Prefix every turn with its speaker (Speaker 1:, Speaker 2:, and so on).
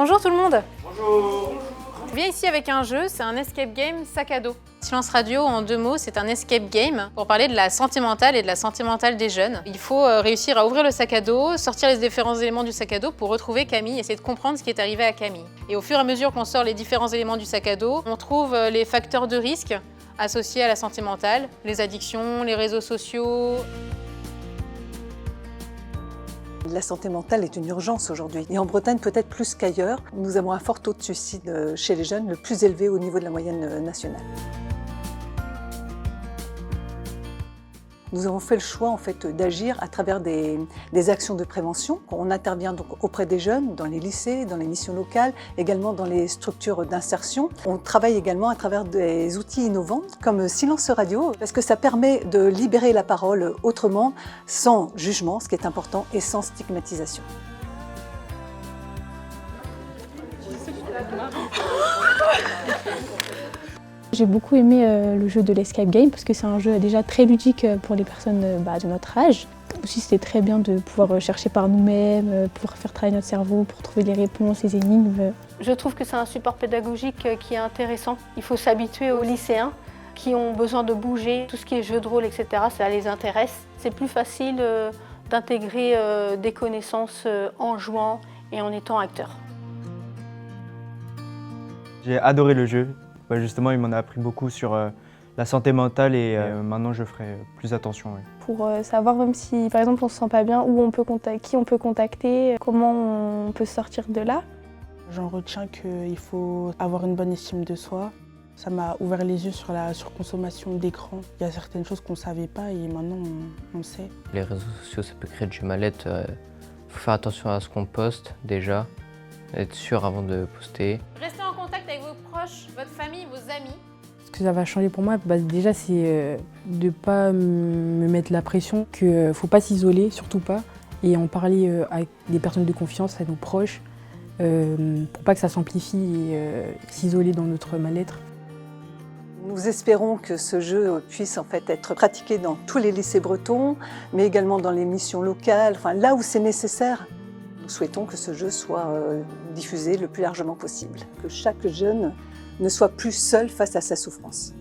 Speaker 1: Bonjour tout le monde.
Speaker 2: Bonjour.
Speaker 1: Je viens ici avec un jeu, c'est un escape game sac à dos. Silence Radio, en 2 mots, c'est un escape game pour parler de la santé mentale et de la santé mentale des jeunes. Il faut réussir à ouvrir le sac à dos, sortir les différents éléments du sac à dos pour retrouver Camille, essayer de comprendre ce qui est arrivé à Camille. Et au fur et à mesure qu'on sort les différents éléments du sac à dos, on trouve les facteurs de risque associés à la santé mentale, les addictions, les réseaux sociaux.
Speaker 3: La santé mentale est une urgence aujourd'hui. Et en Bretagne, peut-être plus qu'ailleurs, nous avons un fort taux de suicide chez les jeunes, le plus élevé au niveau de la moyenne nationale. Nous avons fait le choix en fait, d'agir à travers des actions de prévention. On intervient donc auprès des jeunes, dans les lycées, dans les missions locales, également dans les structures d'insertion. On travaille également à travers des outils innovants comme Silence Radio, parce que ça permet de libérer la parole autrement, sans jugement, ce qui est important, et sans stigmatisation.
Speaker 4: J'ai beaucoup aimé le jeu de l'escape game parce que c'est un jeu déjà très ludique pour les personnes de notre âge. Aussi c'était très bien de pouvoir chercher par nous-mêmes, pouvoir faire travailler notre cerveau pour trouver les réponses, les énigmes.
Speaker 5: Je trouve que c'est un support pédagogique qui est intéressant. Il faut s'habituer aux lycéens qui ont besoin de bouger. Tout ce qui est jeu de rôle, etc., ça les intéresse. C'est plus facile d'intégrer des connaissances en jouant et en étant acteur.
Speaker 2: J'ai adoré le jeu. Justement, il m'en a appris beaucoup sur la santé mentale et maintenant je ferai plus attention. Ouais.
Speaker 4: Pour savoir même si par exemple on se sent pas bien, où on peut qui on peut contacter, comment on peut sortir de là.
Speaker 6: J'en retiens qu'il faut avoir une bonne estime de soi. Ça m'a ouvert les yeux sur la surconsommation d'écran. Il y a certaines choses qu'on ne savait pas et maintenant on sait.
Speaker 7: Les réseaux sociaux, ça peut créer du mal-être. Faut faire attention à ce qu'on poste déjà, être sûr avant de poster.
Speaker 1: Restez en contact avec vos proches, votre famille, vos amis.
Speaker 8: Ce que ça va changer pour moi, déjà c'est de ne pas me mettre la pression, qu'il ne faut pas s'isoler, surtout pas, et en parler avec des personnes de confiance, à nos proches, pour pas que ça s'amplifie et s'isoler dans notre mal-être.
Speaker 3: Nous espérons que ce jeu puisse en fait être pratiqué dans tous les lycées bretons, mais également dans les missions locales, enfin là où c'est nécessaire. Nous souhaitons que ce jeu soit diffusé le plus largement possible, que chaque jeune ne soit plus seul face à sa souffrance.